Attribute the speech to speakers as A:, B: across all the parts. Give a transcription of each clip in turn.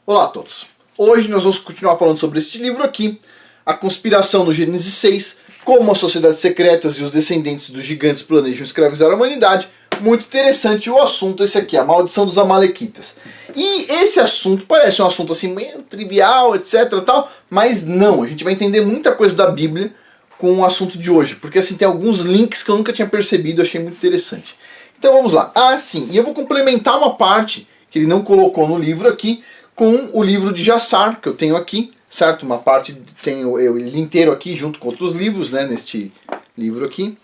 A: Olá a todos! Hoje nós vamos continuar falando sobre este livro aqui, A Conspiração no Gênesis 6, como as sociedades secretas e os descendentes dos gigantes planejam escravizar a humanidade. Muito interessante o assunto esse aqui, a maldição dos Amalequitas. E esse assunto parece um assunto assim meio trivial, etc, tal, mas não, a gente vai entender muita coisa da Bíblia com o assunto de hoje, porque assim tem alguns links que eu nunca tinha percebido, achei muito interessante. Então vamos lá. Sim, e eu vou complementar uma parte que ele não colocou no livro aqui, com o livro de Jassar, que eu tenho aqui, certo? Uma parte, tenho ele inteiro aqui, junto com outros livros, né, neste livro aqui.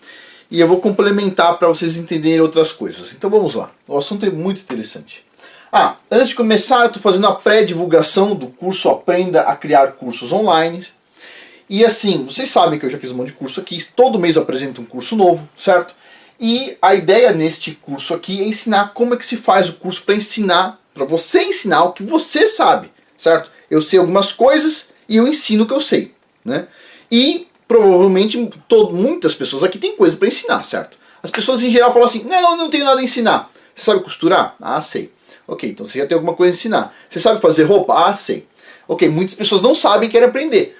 A: E eu vou complementar para vocês entenderem outras coisas. Então vamos lá, o assunto é muito interessante. Antes de começar, eu estou fazendo a pré-divulgação do curso Aprenda a Criar Cursos Online. E assim, vocês sabem que eu já fiz um monte de curso aqui, todo mês eu apresento um curso novo, certo? E a ideia neste curso aqui é ensinar como é que se faz o curso para ensinar, para você ensinar o que você sabe, certo? Eu sei algumas coisas e eu ensino o que eu sei, né? E provavelmente muitas pessoas aqui têm coisa para ensinar, certo? As pessoas em geral falam assim, não, eu não tenho nada a ensinar. Você sabe costurar? Sei. Ok, então você já tem alguma coisa a ensinar. Você sabe fazer roupa? Sei. Ok, muitas pessoas não sabem e querem aprender.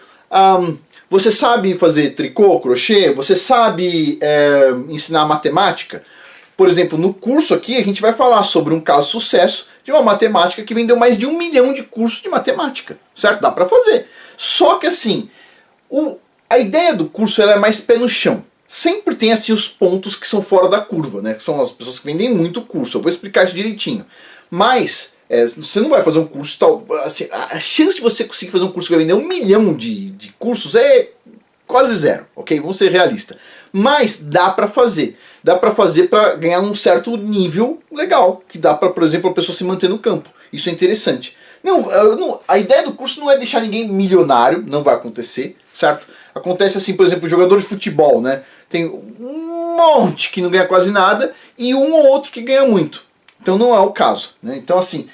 A: Você sabe fazer tricô, crochê? Você sabe ensinar matemática? Por exemplo, no curso aqui a gente vai falar sobre um caso de sucesso de uma matemática que vendeu mais de 1 milhão de cursos de matemática, certo? Dá pra fazer. Só que assim, a ideia do curso ela é mais pé no chão. Sempre tem assim os pontos que são fora da curva, né? São as pessoas que vendem muito curso. Eu vou explicar isso direitinho. Mas você não vai fazer um curso tal. Assim, a chance de você conseguir fazer um curso que vai vender 1 milhão de cursos é quase zero, ok? Vamos ser realistas. Mas dá pra fazer. Dá pra fazer pra ganhar um certo nível legal. Que dá pra, por exemplo, a pessoa se manter no campo. Isso é interessante. A ideia do curso não é deixar ninguém milionário. Não vai acontecer, certo? Acontece assim, por exemplo, jogador de futebol, né? Tem um monte que não ganha quase nada e um ou outro que ganha muito. Então não é o caso, né? Então assim,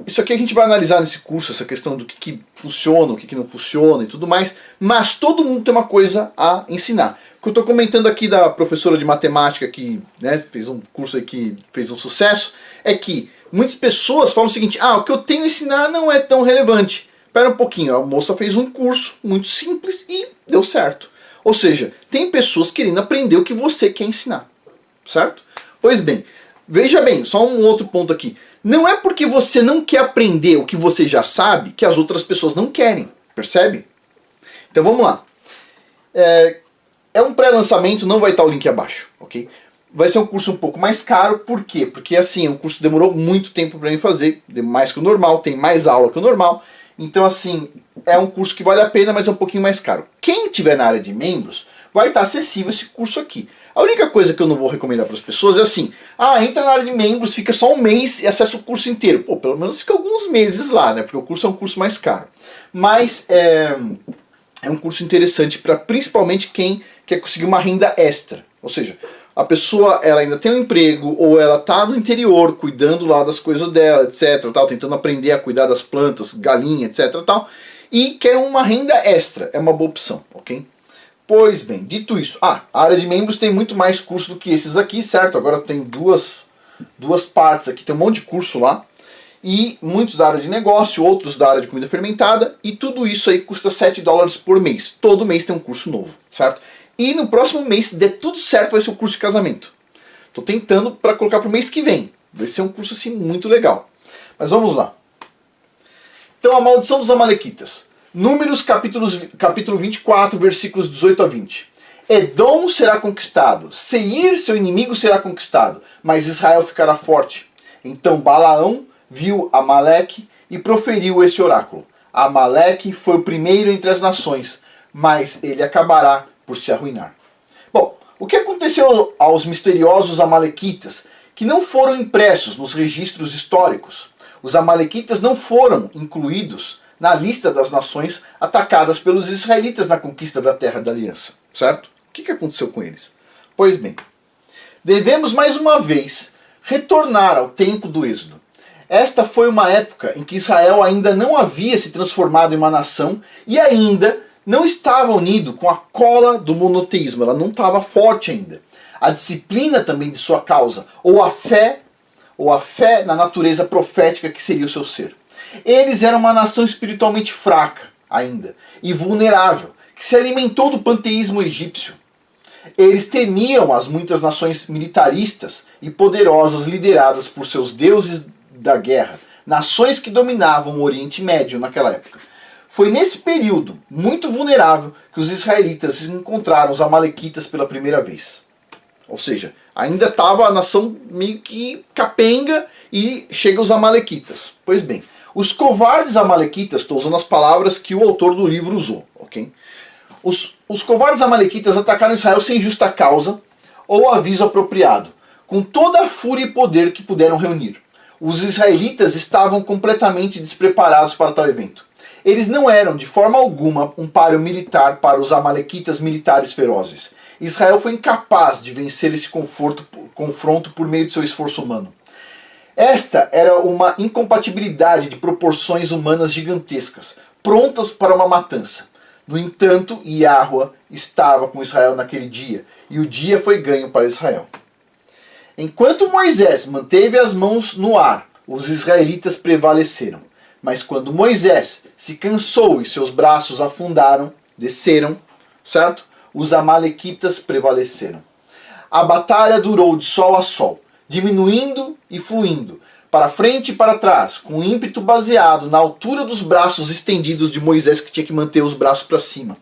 A: isso aqui a gente vai analisar nesse curso, essa questão do que funciona, o que não funciona e tudo mais, mas todo mundo tem uma coisa a ensinar. O que eu estou comentando aqui da professora de matemática que fez um curso aí que fez um sucesso, é que muitas pessoas falam o seguinte, o que eu tenho a ensinar não é tão relevante. Espera um pouquinho, a moça fez um curso muito simples e deu certo. Ou seja, tem pessoas querendo aprender o que você quer ensinar, certo? Pois bem, veja bem, só um outro ponto aqui. Não é porque você não quer aprender o que você já sabe que as outras pessoas não querem, percebe? Então vamos lá. É um pré-lançamento, não vai estar o link abaixo, ok? Vai ser um curso um pouco mais caro, por quê? Porque assim, o curso demorou muito tempo para mim fazer, mais que o normal, tem mais aula que o normal. Então assim, é um curso que vale a pena, mas é um pouquinho mais caro. Quem tiver na área de membros, vai estar acessível esse curso aqui. A única coisa que eu não vou recomendar para as pessoas é assim, entra na área de membros, fica só um mês e acessa o curso inteiro. Pô, pelo menos fica alguns meses lá, né? Porque o curso é um curso mais caro. Mas é um curso interessante para principalmente quem quer conseguir uma renda extra. Ou seja, a pessoa ela ainda tem um emprego ou ela está no interior cuidando lá das coisas dela, etc, tal, tentando aprender a cuidar das plantas, galinha, etc, tal, e quer uma renda extra. É uma boa opção, ok? Pois bem, dito isso, a área de membros tem muito mais curso do que esses aqui, certo? Agora tem duas partes aqui, tem um monte de curso lá. E muitos da área de negócio, outros da área de comida fermentada. E tudo isso aí custa $7 por mês. Todo mês tem um curso novo, certo? E no próximo mês, se der tudo certo, vai ser o curso de casamento. Estou tentando para colocar para o mês que vem. Vai ser um curso assim muito legal. Mas vamos lá. Então, a maldição dos Amalequitas. Números capítulo 24, versículos 18 a 20. Edom será conquistado, Seir, seu inimigo, será conquistado, mas Israel ficará forte. Então Balaão viu Amaleque e proferiu esse oráculo. Amaleque foi o primeiro entre as nações, mas ele acabará por se arruinar. Bom, o que aconteceu aos misteriosos Amalequitas, que não foram impressos nos registros históricos? Os Amalequitas não foram incluídos na lista das nações atacadas pelos israelitas na conquista da Terra da Aliança, certo? O que aconteceu com eles? Pois bem, devemos mais uma vez retornar ao tempo do Êxodo. Esta foi uma época em que Israel ainda não havia se transformado em uma nação e ainda não estava unido com a cola do monoteísmo, ela não estava forte ainda. A disciplina também de sua causa, ou a fé na natureza profética que seria o seu ser. Eles eram uma nação espiritualmente fraca ainda e vulnerável, que se alimentou do panteísmo egípcio. Eles temiam as muitas nações militaristas e poderosas lideradas por seus deuses da guerra, nações que dominavam o Oriente Médio naquela época. Foi nesse período, muito vulnerável, que os israelitas encontraram os amalequitas pela primeira vez. Ou seja, ainda estava a nação meio que capenga e chega os amalequitas. Pois bem, os covardes amalequitas, estou usando as palavras que o autor do livro usou, ok? Os covardes amalequitas atacaram Israel sem justa causa ou aviso apropriado, com toda a fúria e poder que puderam reunir. Os israelitas estavam completamente despreparados para tal evento. Eles não eram, de forma alguma, um páreo militar para os amalequitas militares ferozes. Israel foi incapaz de vencer esse confronto por meio de seu esforço humano. Esta era uma incompatibilidade de proporções humanas gigantescas, prontas para uma matança. No entanto, Yahweh estava com Israel naquele dia, e o dia foi ganho para Israel. Enquanto Moisés manteve as mãos no ar, os israelitas prevaleceram. Mas quando Moisés se cansou e seus braços afundaram, desceram, certo? Os amalequitas prevaleceram. A batalha durou de sol a sol, diminuindo e fluindo, para frente e para trás, com ímpeto baseado na altura dos braços estendidos de Moisés, que tinha que manter os braços para cima.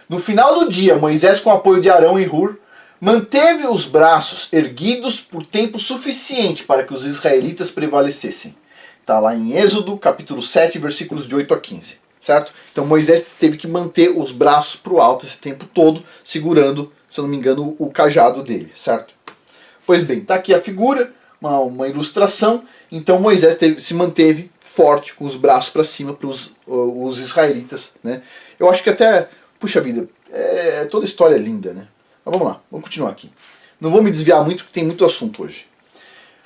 A: No final do dia, Moisés, com o apoio de Arão e Hur, manteve os braços erguidos por tempo suficiente para que os israelitas prevalecessem. Está lá em Êxodo, capítulo 7, versículos de 8 a 15. Certo? Então Moisés teve que manter os braços para o alto esse tempo todo, segurando, se eu não me engano, o cajado dele. Certo? Pois bem, está aqui a figura, uma ilustração. Então Moisés se manteve forte, com os braços para cima para os israelitas. Né? Eu acho que até, puxa vida, toda a história é linda. Né? Mas vamos lá, vamos continuar aqui. Não vou me desviar muito, porque tem muito assunto hoje.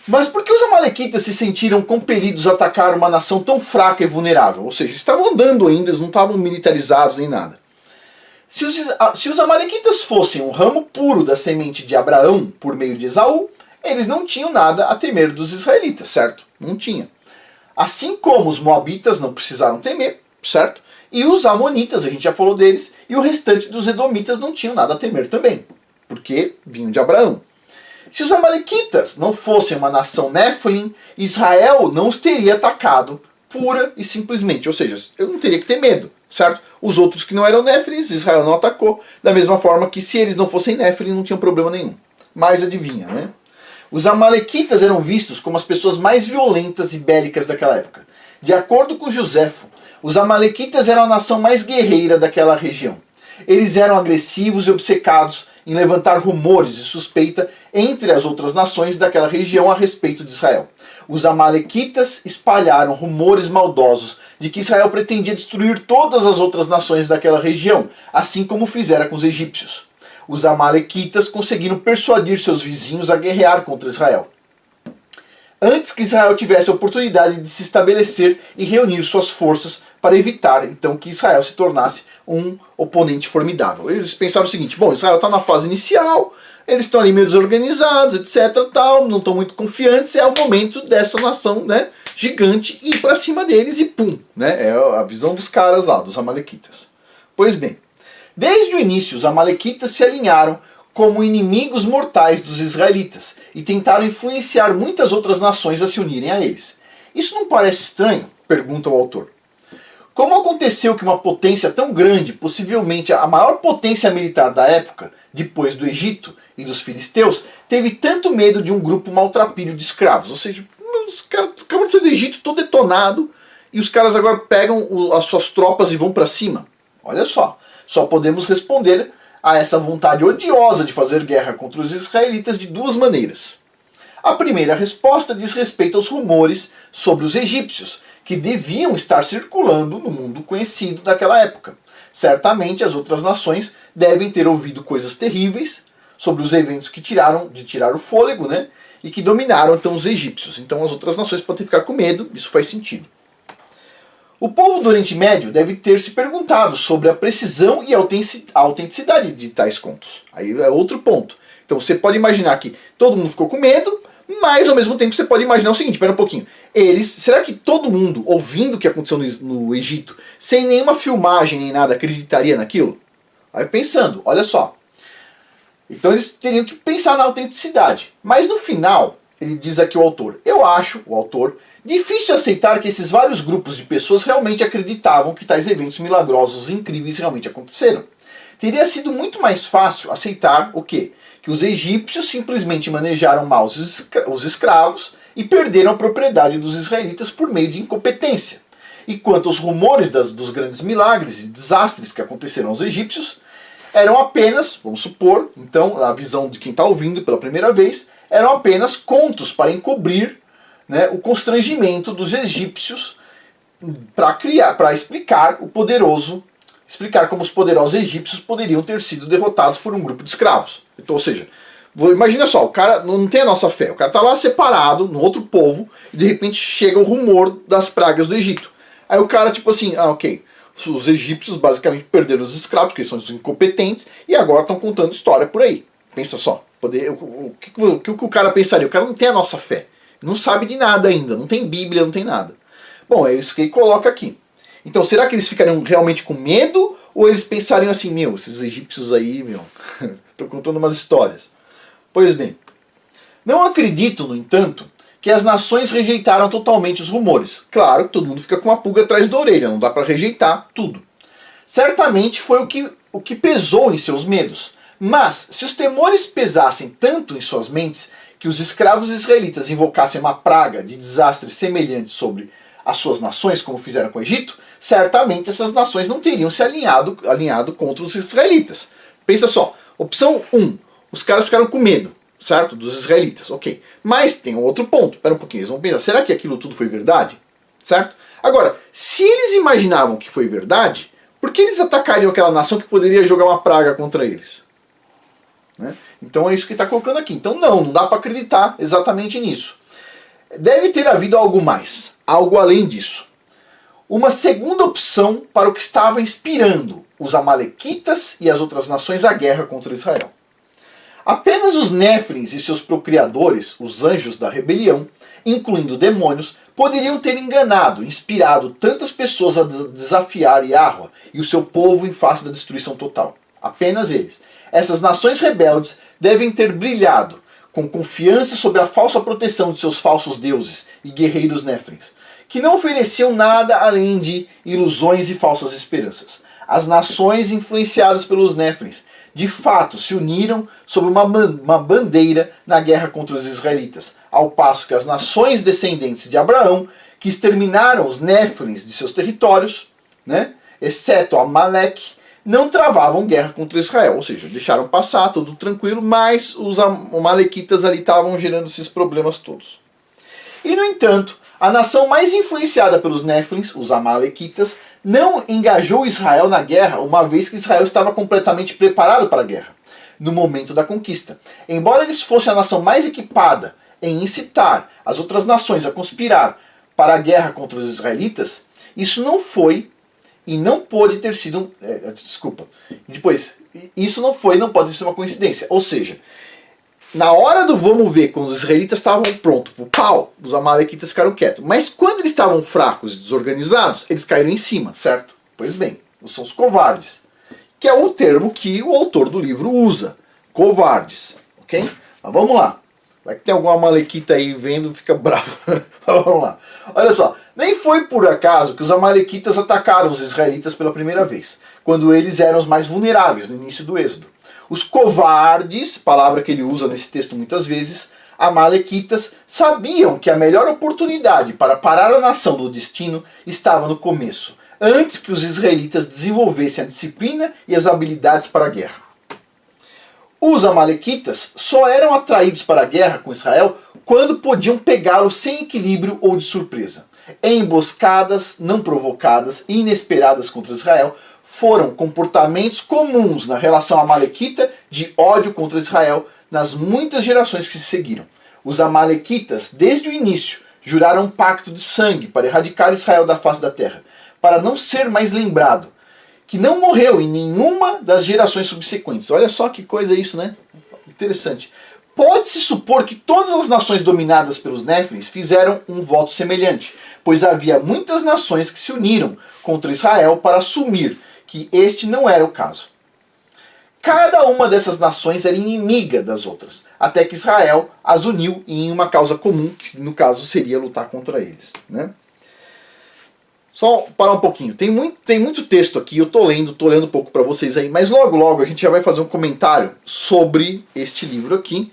A: Mas por que os amalequitas se sentiram compelidos a atacar uma nação tão fraca e vulnerável? Ou seja, estavam andando ainda, eles não estavam militarizados nem nada. Se os amalequitas fossem um ramo puro da semente de Abraão por meio de Esaú, eles não tinham nada a temer dos israelitas, certo? Não tinha. Assim como os moabitas não precisaram temer, certo? E os amonitas, a gente já falou deles, e o restante dos edomitas não tinham nada a temer também, porque vinham de Abraão. Se os amalequitas não fossem uma nação Nephilim, Israel não os teria atacado pura e simplesmente. Ou seja, eu não teria que ter medo, certo? Os outros que não eram Nephilim, Israel não atacou. Da mesma forma que se eles não fossem Nephilim, não tinham problema nenhum. Mas adivinha, né? Os amalequitas eram vistos como as pessoas mais violentas e bélicas daquela época. De acordo com Joséfo, os amalequitas eram a nação mais guerreira daquela região. Eles eram agressivos e obcecados em levantar rumores e suspeita entre as outras nações daquela região a respeito de Israel. Os amalequitas espalharam rumores maldosos de que Israel pretendia destruir todas as outras nações daquela região, assim como fizera com os egípcios. Os amalequitas conseguiram persuadir seus vizinhos a guerrear contra Israel, antes que Israel tivesse a oportunidade de se estabelecer e reunir suas forças para evitar, então, que Israel se tornasse um oponente formidável. Eles pensaram o seguinte: bom, Israel está na fase inicial, eles estão ali meio desorganizados, etc, tal, não estão muito confiantes, é o momento dessa nação, né, gigante ir para cima deles e pum, né, é a visão dos caras lá, dos amalequitas. Pois bem, desde o início os amalequitas se alinharam como inimigos mortais dos israelitas e tentaram influenciar muitas outras nações a se unirem a eles. Isso não parece estranho? Pergunta o autor. Como aconteceu que uma potência tão grande, possivelmente a maior potência militar da época, depois do Egito e dos filisteus, teve tanto medo de um grupo maltrapilho de escravos? Ou seja, os caras acabam de sair do Egito todo detonado e os caras agora pegam as suas tropas e vão para cima. Olha só podemos responder a essa vontade odiosa de fazer guerra contra os israelitas de duas maneiras. A primeira resposta diz respeito aos rumores sobre os egípcios, que deviam estar circulando no mundo conhecido daquela época. Certamente as outras nações devem ter ouvido coisas terríveis sobre os eventos que tiraram o fôlego, né, e que dominaram então os egípcios. Então as outras nações podem ficar com medo, isso faz sentido. O povo do Oriente Médio deve ter se perguntado sobre a precisão e a autenticidade de tais contos. Aí é outro ponto. Então você pode imaginar que todo mundo ficou com medo, Mas, ao mesmo tempo, você pode imaginar o seguinte, espera um pouquinho. Será que todo mundo, ouvindo o que aconteceu no Egito, sem nenhuma filmagem nem nada, acreditaria naquilo? Aí pensando, olha só. Então eles teriam que pensar na autenticidade. Mas no final, ele diz aqui o autor, eu acho, o autor, difícil aceitar que esses vários grupos de pessoas realmente acreditavam que tais eventos milagrosos e incríveis realmente aconteceram. Teria sido muito mais fácil aceitar o quê? Que os egípcios simplesmente manejaram mal os escravos e perderam a propriedade dos israelitas por meio de incompetência. E quanto aos rumores dos grandes milagres e desastres que aconteceram aos egípcios, eram apenas, vamos supor, então, a visão de quem está ouvindo pela primeira vez, eram apenas contos para encobrir, né, o constrangimento dos egípcios para explicar como os poderosos egípcios poderiam ter sido derrotados por um grupo de escravos. Então, ou seja, imagina só, o cara não tem a nossa fé, o cara está lá separado, no outro povo, e de repente chega o rumor das pragas do Egito. Aí o cara, tipo assim, ok, os egípcios basicamente perderam os escravos, porque eles são os incompetentes, e agora estão contando história por aí. Pensa só, o que o cara pensaria? O cara não tem a nossa fé, não sabe de nada ainda, não tem Bíblia, não tem nada. Bom, é isso que ele coloca aqui. Então, será que eles ficariam realmente com medo? Ou eles pensariam assim, esses egípcios aí, estão contando umas histórias. Pois bem, não acredito, no entanto, que as nações rejeitaram totalmente os rumores. Claro que todo mundo fica com uma pulga atrás da orelha, não dá para rejeitar tudo. Certamente foi o que pesou em seus medos. Mas, se os temores pesassem tanto em suas mentes, que os escravos israelitas invocassem uma praga de desastres semelhantes sobre as suas nações, como fizeram com o Egito, certamente essas nações não teriam se alinhado contra os israelitas. Pensa só, opção 1, os caras ficaram com medo, certo? Dos israelitas, ok. Mas tem um outro ponto, espera um pouquinho, eles vão pensar, será que aquilo tudo foi verdade? Certo? Agora, se eles imaginavam que foi verdade, por que eles atacariam aquela nação que poderia jogar uma praga contra eles? Né? Então é isso que está colocando aqui. Então não dá para acreditar exatamente nisso. Deve ter havido algo mais, algo além disso. Uma segunda opção para o que estava inspirando os amalequitas e as outras nações à guerra contra Israel. Apenas os Néfilins e seus procriadores, os anjos da rebelião, incluindo demônios, poderiam ter enganado, inspirado tantas pessoas a desafiar Yahweh e o seu povo em face da destruição total. Apenas eles. Essas nações rebeldes devem ter brilhado com confiança sob a falsa proteção de seus falsos deuses e guerreiros Néfilins, que não ofereciam nada além de ilusões e falsas esperanças. As nações influenciadas pelos Néfilins, de fato, se uniram sob uma bandeira na guerra contra os israelitas, ao passo que as nações descendentes de Abraão, que exterminaram os Néfilins de seus territórios, né, exceto Amaleque, não travavam guerra contra Israel, ou seja, deixaram passar, tudo tranquilo, mas os amalequitas ali estavam gerando esses problemas todos. E, no entanto, a nação mais influenciada pelos Néfilins, os amalequitas, não engajou Israel na guerra, uma vez que Israel estava completamente preparado para a guerra, no momento da conquista. Embora eles fossem a nação mais equipada em incitar as outras nações a conspirar para a guerra contra os israelitas, isso não foi e não pode ter sido... isso não pode ser uma coincidência. Ou seja, na hora do vamos ver, quando os israelitas estavam prontos pro pau, os amalequitas ficaram quietos. Mas quando eles estavam fracos e desorganizados, eles caíram em cima, certo? Pois bem, são os covardes. Que é o termo que o autor do livro usa. Covardes. Ok? Mas vamos lá. Vai que tem alguma amalequita aí vendo, fica bravo. Vamos lá. Olha só. Nem foi por acaso que os amalequitas atacaram os israelitas pela primeira vez, quando eles eram os mais vulneráveis no início do Êxodo. Os covardes, palavra que ele usa nesse texto muitas vezes, amalequitas, sabiam que a melhor oportunidade para parar a nação do destino estava no começo, antes que os israelitas desenvolvessem a disciplina e as habilidades para a guerra. Os amalequitas só eram atraídos para a guerra com Israel quando podiam pegá-lo sem equilíbrio ou de surpresa. Emboscadas, não provocadas e inesperadas contra Israel foram comportamentos comuns na relação amalequita de ódio contra Israel nas muitas gerações que se seguiram. Os amalequitas, desde o início, juraram um pacto de sangue para erradicar Israel da face da terra, para não ser mais lembrado, que não morreu em nenhuma das gerações subsequentes. Olha só que coisa isso, né? Interessante. Pode-se supor que todas as nações dominadas pelos Néfilins fizeram um voto semelhante, pois havia muitas nações que se uniram contra Israel para assumir que este não era o caso. Cada uma dessas nações era inimiga das outras, até que Israel as uniu em uma causa comum, que no caso seria lutar contra eles, né? Só parar um pouquinho. Tem muito texto aqui, eu tô lendo um pouco para vocês aí, mas logo a gente já vai fazer um comentário sobre este livro aqui.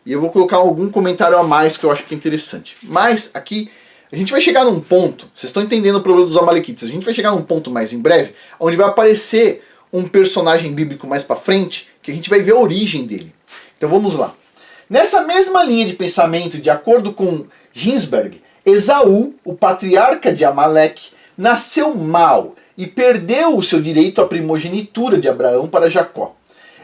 A: E eu vou colocar algum comentário a mais que eu acho que é interessante. Mas aqui a gente vai chegar num ponto, vocês estão entendendo o problema dos amalequitas, a gente vai chegar num ponto mais em breve, onde vai aparecer um personagem bíblico mais para frente, que a gente vai ver a origem dele. Então vamos lá. Nessa mesma linha de pensamento, de acordo com Ginsberg, Esaú, o patriarca de Amaleque, nasceu mal e perdeu o seu direito à primogenitura de Abraão para Jacó.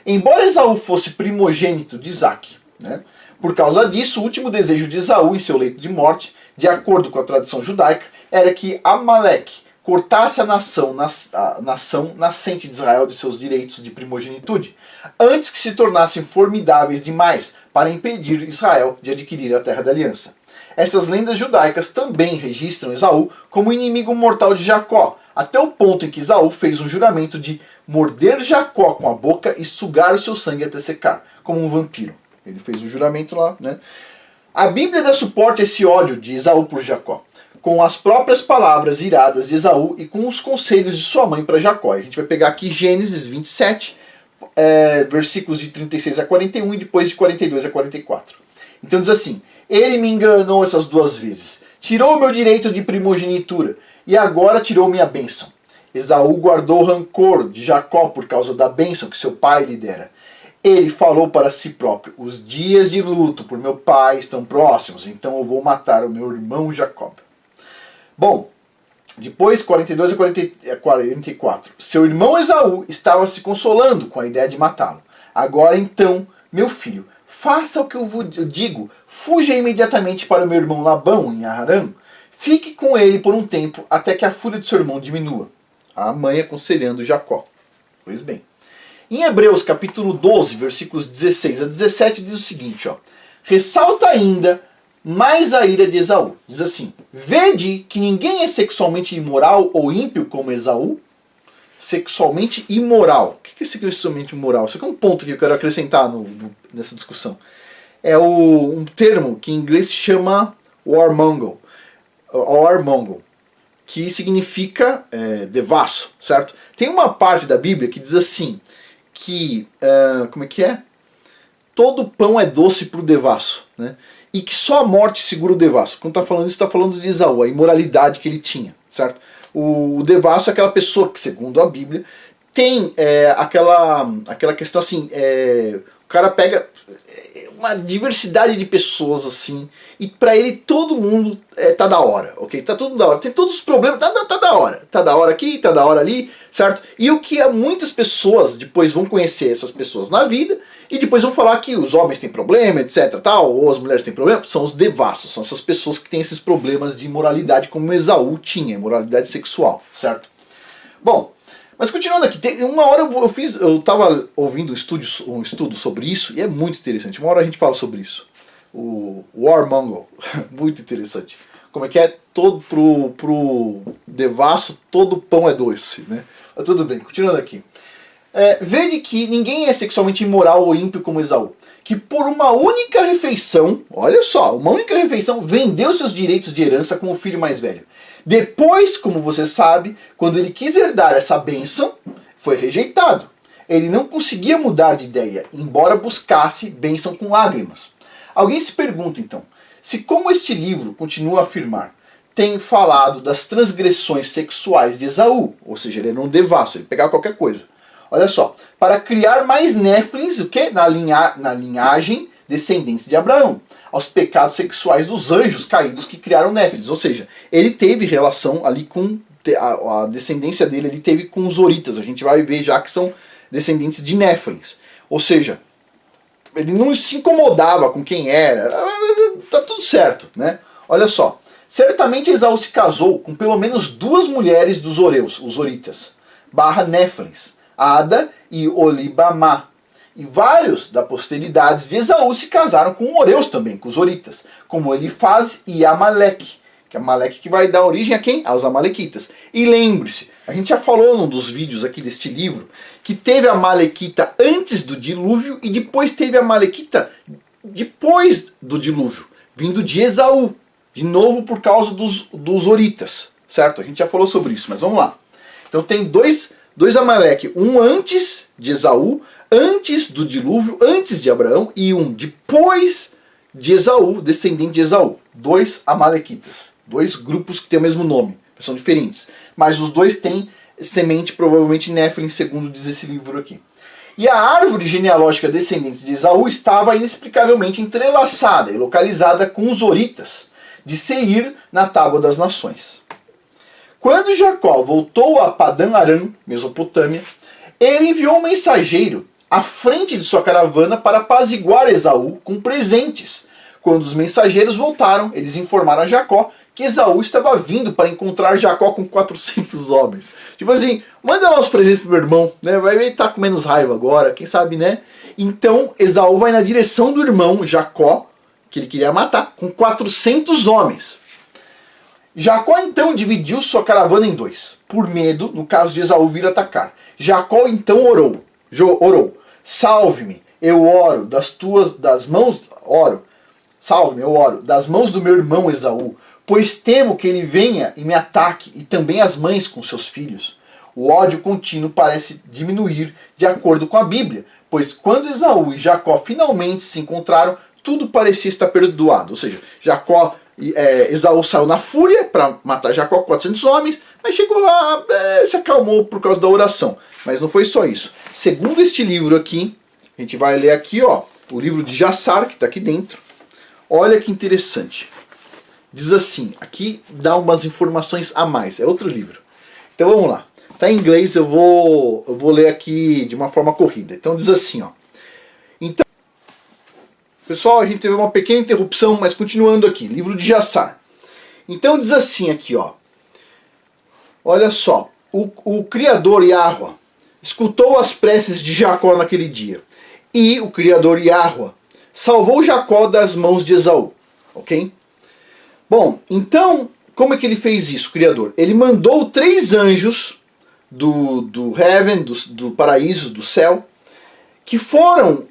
A: Embora Esaú fosse primogênito de Isaque, né? Por causa disso, o último desejo de Esaú em seu leito de morte, de acordo com a tradição judaica, era que Amaleque cortasse a nação nascente de Israel de seus direitos de primogenitude, antes que se tornassem formidáveis demais para impedir Israel de adquirir a terra da aliança. Essas lendas judaicas também registram Esaú como inimigo mortal de Jacó, até o ponto em que Esaú fez um juramento de morder Jacó com a boca e sugar o seu sangue até secar, como um vampiro. Ele fez o juramento lá, né? A Bíblia dá suporte a esse ódio de Esaú por Jacó, com as próprias palavras iradas de Esaú e com os conselhos de sua mãe para Jacó. A gente vai pegar aqui Gênesis 27, versículos de 36 a 41 e depois de 42 a 44. Então diz assim: ele me enganou essas 2 vezes, tirou o meu direito de primogenitura e agora tirou minha bênção. Esaú guardou rancor de Jacó por causa da bênção que seu pai lhe dera. Ele falou para si próprio: os dias de luto por meu pai estão próximos, então eu vou matar o meu irmão Jacó. Bom, depois 42 a 44. Seu irmão Esaú estava se consolando com a ideia de matá-lo. Agora então, meu filho, faça o que eu vos digo. Fuja imediatamente para o meu irmão Labão, em Harã. Fique com ele por um tempo, até que a fúria de seu irmão diminua. A mãe aconselhando Jacó. Pois bem. Em Hebreus capítulo 12, versículos 16 a 17, diz o seguinte, ó: ressalta ainda mais a ira de Esaú. Diz assim: vede que ninguém é sexualmente imoral ou ímpio como Esaú. Sexualmente imoral. O que é sexualmente imoral? Isso aqui é um ponto que eu quero acrescentar nessa discussão. É um termo que em inglês se chama warmonger, que significa devasso, certo? Tem uma parte da Bíblia que diz assim, que, como é que é? Todo pão é doce para o devasso, né? E que só a morte segura o devasso. Quando está falando isso, está falando de Esaú, a imoralidade que ele tinha, certo? O devasso é aquela pessoa que, segundo a Bíblia, tem aquela questão assim, o cara pega uma diversidade de pessoas assim, e pra ele todo mundo tá da hora, ok? Tá tudo da hora, tem todos os problemas, tá da hora aqui, tá da hora ali, certo? E o que muitas pessoas depois vão conhecer essas pessoas na vida, e depois vão falar que os homens têm problema, etc, tal, ou as mulheres têm problema, são os devassos, são essas pessoas que têm esses problemas de imoralidade, como Esaú tinha, imoralidade sexual, certo? Bom, mas continuando aqui, uma hora eu estava ouvindo um estudo sobre isso, e é muito interessante. Uma hora a gente fala sobre isso. O warmonger, muito interessante. Como é que é? Todo pro devasso, todo pão é doce, né? Mas tudo bem, continuando aqui. Vede que ninguém é sexualmente imoral ou ímpio como Esaú, que por uma única refeição, olha só, uma única refeição, vendeu seus direitos de herança com o filho mais velho. Depois, como você sabe, quando ele quis herdar essa bênção, foi rejeitado. Ele não conseguia mudar de ideia, embora buscasse bênção com lágrimas. Alguém se pergunta então, se como este livro continua a afirmar, tem falado das transgressões sexuais de Esaú, ou seja, ele era um devasso, ele pegava qualquer coisa. Olha só, para criar mais néfilins, o quê? Na linhagem descendentes de Abraão, aos pecados sexuais dos anjos caídos que criaram néfilins. Ou seja, ele teve relação ali com a descendência dele, ele teve com os horitas. A gente vai ver já que são descendentes de néfilins. Ou seja, ele não se incomodava com quem era. Tá tudo certo, né? Olha só, certamente Esaú se casou com pelo menos 2 mulheres dos horeus, os horitas, / néfilins, Ada e Olibamá. E vários da posteridade de Esaú se casaram com Oreus também, com os Horitas, como Elifaz e Amaleque, que é Amaleque que vai dar origem a quem? Aos Amalequitas. E lembre-se, a gente já falou num dos vídeos aqui deste livro, que teve a Amalequita antes do dilúvio e depois teve a Amalequita depois do dilúvio, vindo de Esaú, de novo por causa dos Horitas, certo? A gente já falou sobre isso, mas vamos lá. Então tem dois Amaleque, um antes de Esaú, antes do dilúvio, antes de Abraão, e um depois de Esaú, descendente de Esaú. Dois Amalequitas, dois grupos que têm o mesmo nome, são diferentes, mas os dois têm semente, provavelmente Néfilim, segundo diz esse livro aqui. E a árvore genealógica descendente de Esaú estava inexplicavelmente entrelaçada e localizada com os Horitas de Seir na Tábua das Nações. Quando Jacó voltou a Padã Aram, Mesopotâmia, ele enviou um mensageiro à frente de sua caravana para apaziguar Esaú com presentes. Quando os mensageiros voltaram, eles informaram a Jacó que Esaú estava vindo para encontrar Jacó com 400 homens. Tipo assim, manda lá os presentes pro meu irmão, né? Vai estar com menos raiva agora, quem sabe, né? Então Esaú vai na direção do irmão Jacó, que ele queria matar, com 400 homens. Jacó então dividiu sua caravana em dois, por medo, no caso de Esaú vir atacar. Jacó então orou, salve-me, eu oro, salve-me, eu oro, das mãos do meu irmão Esaú, pois temo que ele venha e me ataque, e também as mães com seus filhos. O ódio contínuo parece diminuir de acordo com a Bíblia, pois quando Esaú e Jacó finalmente se encontraram, tudo parecia estar perdoado. Ou seja, Esaú saiu na fúria para matar Jacó com 400 homens, mas chegou lá, se acalmou por causa da oração. Mas não foi só isso. Segundo este livro aqui, a gente vai ler aqui, ó, o livro de Jassar, que está aqui dentro. Olha que interessante. Diz assim, aqui dá umas informações a mais, é outro livro. Então vamos lá. Está em inglês, eu vou ler aqui de uma forma corrida. Então diz assim, ó. Então, pessoal, a gente teve uma pequena interrupção, mas continuando aqui, livro de Jassar. Então diz assim aqui, ó. Olha só, o Criador Yahweh escutou as preces de Jacó naquele dia. E o Criador Yahweh salvou Jacó das mãos de Esaú. Ok? Bom, então, como é que ele fez isso, o Criador? Ele mandou 3 anjos do heaven, do paraíso, do céu, que foram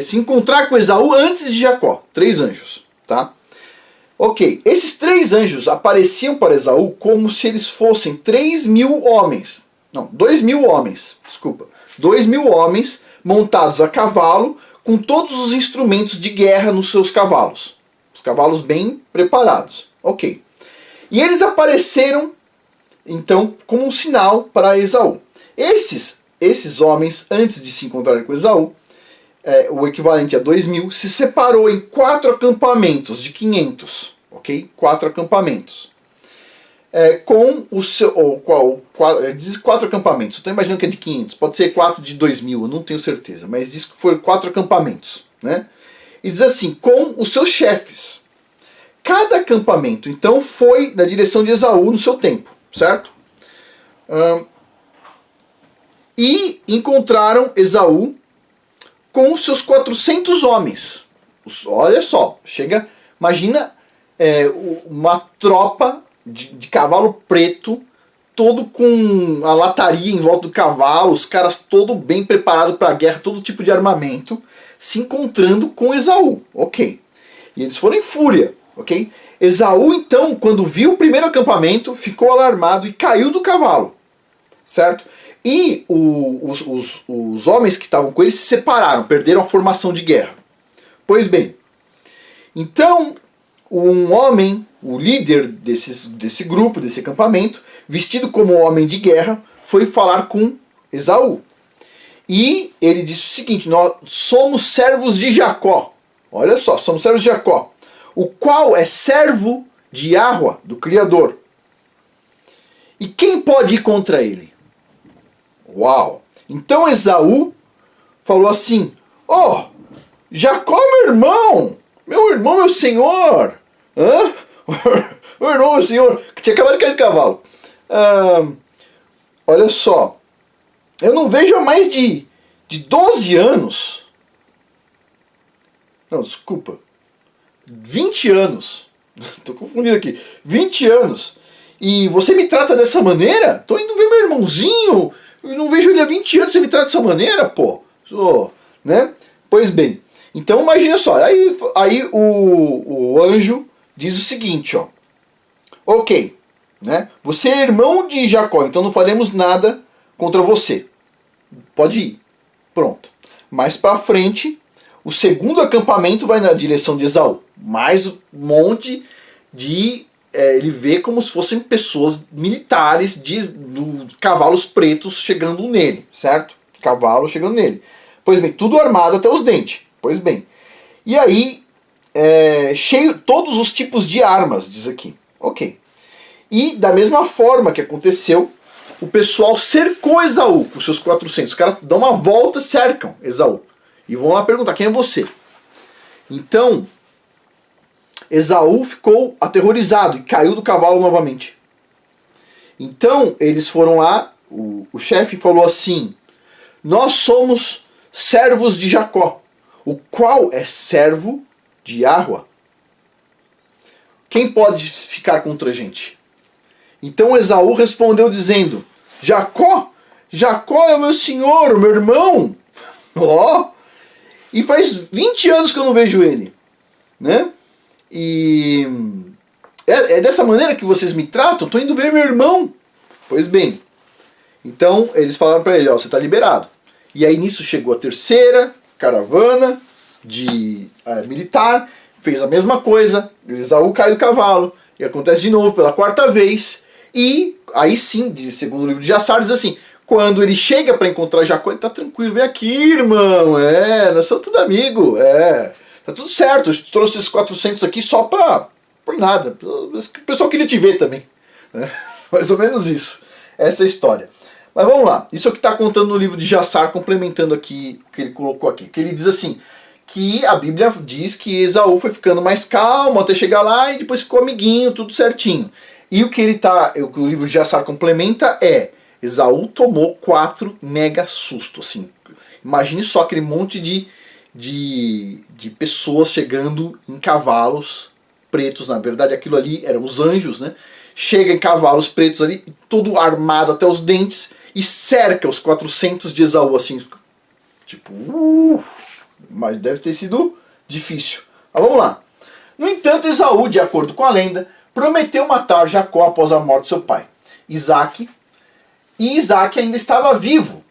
A: se encontrar com Esaú antes de Jacó. 3 anjos, tá? Ok, esses 3 anjos apareciam para Esaú como se eles fossem 3.000 homens. Não, 2.000 homens, desculpa. 2.000 homens montados a cavalo, com todos os instrumentos de guerra nos seus cavalos. Os cavalos bem preparados. Ok. E eles apareceram, então, como um sinal para Esaú. Esses homens, antes de se encontrarem com Esaú, o equivalente a 2.000, se separou em 4 acampamentos de 500. Ok? 4 acampamentos. Com o seu... diz 4 acampamentos. Estou imaginando que é de 500. Pode ser 4 de 2.000, eu não tenho certeza. Mas diz que foram 4 acampamentos. Né? E diz assim, com os seus chefes. Cada acampamento, então, foi na direção de Esaú no seu tempo, certo? E encontraram Esaú com os seus 400 homens. Olha só, imagina uma tropa de cavalo preto, todo com a lataria em volta do cavalo, os caras todo bem preparados para a guerra, todo tipo de armamento, se encontrando com Esaú, ok. E eles foram em fúria, ok. Esaú, então, quando viu o primeiro acampamento, ficou alarmado e caiu do cavalo, certo? E os homens que estavam com ele se separaram, perderam a formação de guerra. Pois bem, então, um homem, o líder desse grupo, desse acampamento, vestido como homem de guerra, foi falar com Esaú. E ele disse o seguinte, nós somos servos de Jacó. Olha só, somos servos de Jacó, o qual é servo de Yahweh, do Criador. E quem pode ir contra ele? Uau! Então Esaú falou assim, Jacó, meu irmão, meu senhor. Hã? Meu irmão, meu senhor, que tinha acabado de cair do cavalo. Olha só, eu não vejo há mais de de 12 anos. Não, desculpa. 20 anos. Tô confundindo aqui. 20 anos. E você me trata dessa maneira? Tô indo ver meu irmãozinho. Eu não vejo ele há 20 anos. Você me trata dessa maneira, pô? Né? Pois bem. Então imagina só. Aí o anjo diz o seguinte, ó. Ok. Né? Você é irmão de Jacó, então não faremos nada contra você. Pode ir. Pronto. Mais para frente, o segundo acampamento vai na direção de Esaú. Mais um monte de... ele vê como se fossem pessoas militares, cavalos pretos chegando nele, certo? Cavalos chegando nele. Pois bem, tudo armado até os dentes. Pois bem. E aí, cheio todos os tipos de armas, diz aqui. Ok. E da mesma forma que aconteceu, o pessoal cercou Esaú com seus 400. Os caras dão uma volta e cercam Esaú. E vão lá perguntar, quem é você? Então, Esaú ficou aterrorizado e caiu do cavalo novamente. Então, eles foram lá, o chefe falou assim, nós somos servos de Jacó, o qual é servo de Yahweh. Quem pode ficar contra a gente? Então Esaú respondeu dizendo, Jacó? Jacó é o meu senhor, o meu irmão. Ó, e faz 20 anos que eu não vejo ele. Né? E é dessa maneira que vocês me tratam? Estou indo ver meu irmão. Pois bem. Então eles falaram para ele, ó, você está liberado. E aí nisso chegou a terceira caravana de militar, fez a mesma coisa, Esaú cai do cavalo, e acontece de novo pela quarta vez, e aí sim, segundo o livro de Jassar, diz assim, quando ele chega para encontrar Jacó, ele está tranquilo, vem aqui irmão, nós somos tudo amigo, tá tudo certo, eu trouxe esses 400 aqui só por nada, o pessoal queria te ver também, né? Mais ou menos isso, essa é a história. Mas vamos lá, isso é o que está contando no livro de Jassar, complementando aqui o que ele colocou aqui, que ele diz assim, que a Bíblia diz que Esaú foi ficando mais calmo até chegar lá e depois ficou amiguinho, tudo certinho. E o que o livro de Jassar complementa é, Esaú tomou 4 mega sustos, assim. Imagine só aquele monte de pessoas chegando em cavalos pretos, na verdade aquilo ali eram os anjos, né? Chega em cavalos pretos ali, todo armado até os dentes, e cerca os 400 de Esaú, assim, tipo, mas deve ter sido difícil. Mas vamos lá. No entanto, Esaú, de acordo com a lenda, prometeu matar Jacó após a morte de seu pai, Isaac, e Isaac ainda estava vivo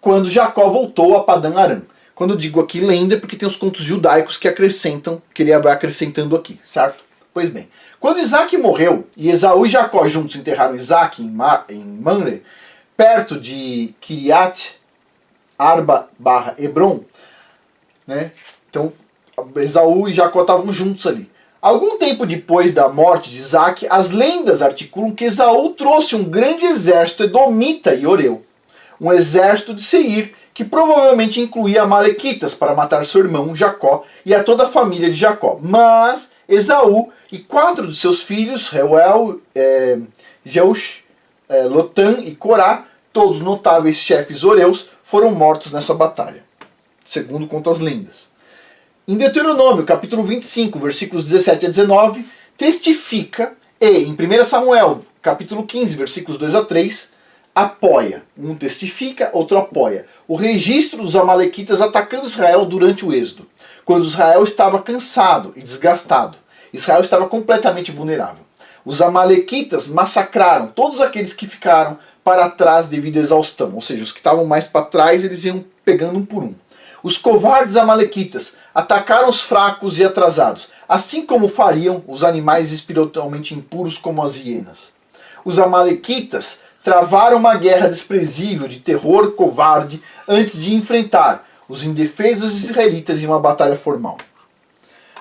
A: quando Jacó voltou a Padã Arã. Quando eu digo aqui lenda, é porque tem os contos judaicos que acrescentam, que ele vai acrescentando aqui, certo? Pois bem, quando Isaac morreu, e Esaú e Jacó juntos enterraram Isaac em Mamre, perto de Kiriat Arba / Hebron, né? Então Esaú e Jacó estavam juntos ali. Algum tempo depois da morte de Isaac, as lendas articulam que Esaú trouxe um grande exército edomita e oreu. Um exército de Seir, que provavelmente incluía amalequitas para matar seu irmão Jacó e a toda a família de Jacó. Mas Esaú e 4 de seus filhos, Reuel, Jeush, Lotan e Corá, todos notáveis chefes oreus, foram mortos nessa batalha, segundo contam as lendas. Em Deuteronômio, capítulo 25, versículos 17 a 19, testifica, e em 1 Samuel, capítulo 15, versículos 2 a 3, apoia. Um testifica, outro apoia. O registro dos amalequitas atacando Israel durante o êxodo, quando Israel estava cansado e desgastado. Israel estava completamente vulnerável. Os amalequitas massacraram todos aqueles que ficaram para trás devido à exaustão, ou seja, os que estavam mais para trás eles iam pegando um por um. Os covardes amalequitas atacaram os fracos e atrasados, assim como fariam os animais espiritualmente impuros como as hienas. Os amalequitas travaram uma guerra desprezível de terror covarde antes de enfrentar os indefesos israelitas em uma batalha formal.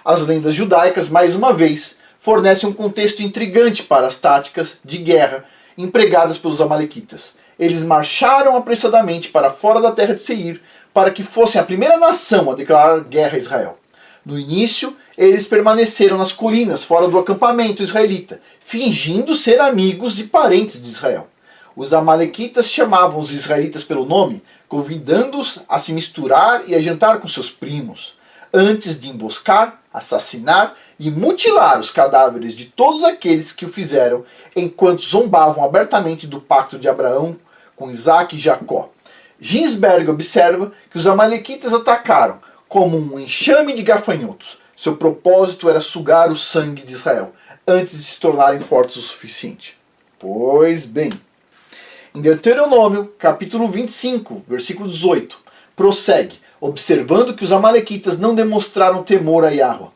A: As lendas judaicas, mais uma vez, fornecem um contexto intrigante para as táticas de guerra empregadas pelos amalequitas. Eles marcharam apressadamente para fora da terra de Seir para que fossem a primeira nação a declarar guerra a Israel. No início, eles permaneceram nas colinas fora do acampamento israelita, fingindo ser amigos e parentes de Israel. Os amalequitas chamavam os israelitas pelo nome, convidando-os a se misturar e a jantar com seus primos, antes de emboscar, assassinar e mutilar os cadáveres de todos aqueles que o fizeram, enquanto zombavam abertamente do pacto de Abraão com Isaac e Jacó. Ginsberg observa que os amalequitas atacaram como um enxame de gafanhotos. Seu propósito era sugar o sangue de Israel, antes de se tornarem fortes o suficiente. Pois bem, em Deuteronômio, capítulo 25, versículo 18, prossegue, observando que os amalequitas não demonstraram temor a Yahweh.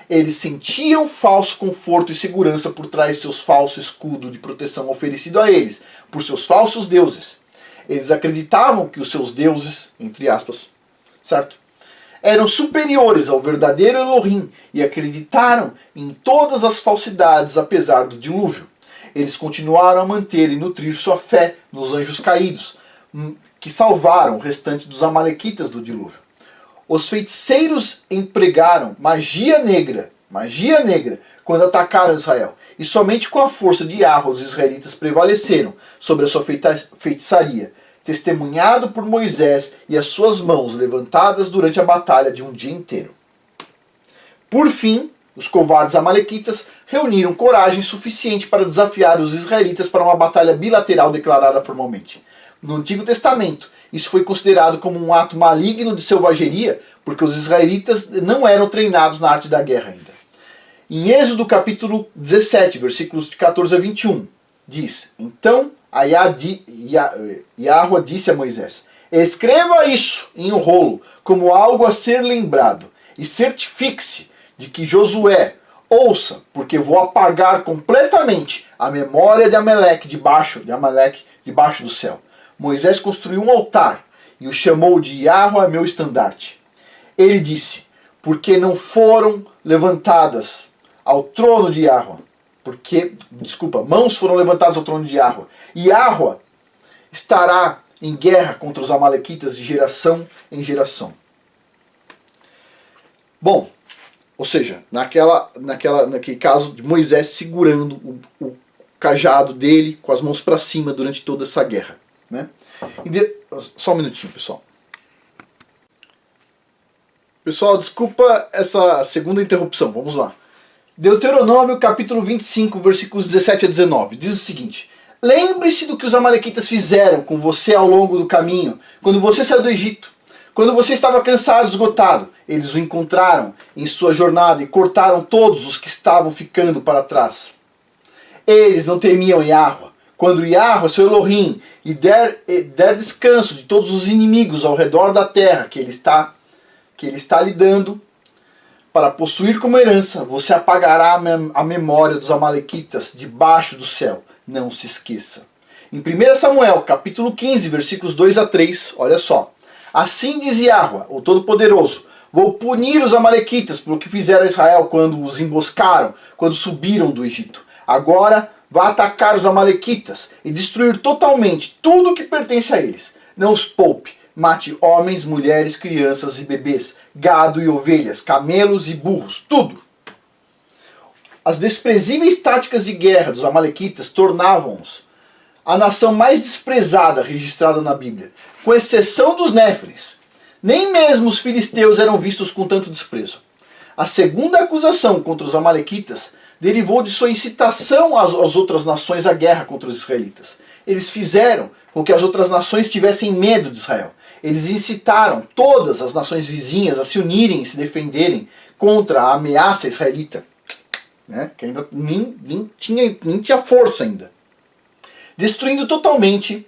A: Eles sentiam falso conforto e segurança por trás de seus falsos escudo de proteção oferecido a eles, por seus falsos deuses. Eles acreditavam que os seus deuses, entre aspas, certo? Eram superiores ao verdadeiro Elohim e acreditaram em todas as falsidades apesar do dilúvio. Eles continuaram a manter e nutrir sua fé nos anjos caídos, que salvaram o restante dos amalequitas do dilúvio. Os feiticeiros empregaram magia negra, quando atacaram Israel. E somente com a força de Yahweh os israelitas prevaleceram sobre a sua feitiçaria, testemunhado por Moisés e as suas mãos levantadas durante a batalha de um dia inteiro. Por fim, os covardes amalequitas reuniram coragem suficiente para desafiar os israelitas para uma batalha bilateral declarada formalmente. No Antigo Testamento, isso foi considerado como um ato maligno de selvageria, porque os israelitas não eram treinados na arte da guerra ainda. Em Êxodo capítulo 17, versículos de 14 a 21, diz: Então Yahweh disse a Moisés: Escreva isso em um rolo, como algo a ser lembrado, e certifique-se de que Josué ouça, porque vou apagar completamente a memória de Amaleque debaixo do céu. Moisés construiu um altar e o chamou de Yahweh meu estandarte. Ele disse: porque não foram levantadas ao trono de Yahweh. Mãos foram levantadas ao trono de Yahweh. E Yahweh estará em guerra contra os amalequitas de geração em geração. Bom, ou seja, naquele caso de Moisés segurando o cajado dele com as mãos para cima durante toda essa guerra. Né? Só um minutinho, pessoal. Pessoal, desculpa essa segunda interrupção, vamos lá. Deuteronômio capítulo 25, versículos 17 a 19, diz o seguinte: Lembre-se do que os amalequitas fizeram com você ao longo do caminho, quando você saiu do Egito. Quando você estava cansado e esgotado, eles o encontraram em sua jornada e cortaram todos os que estavam ficando para trás. Eles não temiam Yahweh. Quando Yahweh, seu Elohim, lhe der descanso de todos os inimigos ao redor da terra que ele está lhe dando para possuir como herança, você apagará a memória dos amalequitas debaixo do céu. Não se esqueça. Em 1 Samuel, capítulo 15, versículos 2 a 3, olha só. Assim diz Yahweh, o Todo-Poderoso: Vou punir os amalequitas pelo que fizeram a Israel quando os emboscaram, quando subiram do Egito. Agora vá atacar os amalequitas e destruir totalmente tudo o que pertence a eles. Não os poupe. Mate homens, mulheres, crianças e bebês, gado e ovelhas, camelos e burros, tudo. As desprezíveis táticas de guerra dos amalequitas tornavam-os a nação mais desprezada registrada na Bíblia, com exceção dos néfilins. Nem mesmo os filisteus eram vistos com tanto desprezo. A segunda acusação contra os amalequitas derivou de sua incitação às outras nações à guerra contra os israelitas. Eles fizeram com que as outras nações tivessem medo de Israel. Eles incitaram todas as nações vizinhas a se unirem e se defenderem contra a ameaça israelita, né? Que ainda nem tinha força ainda. Destruindo totalmente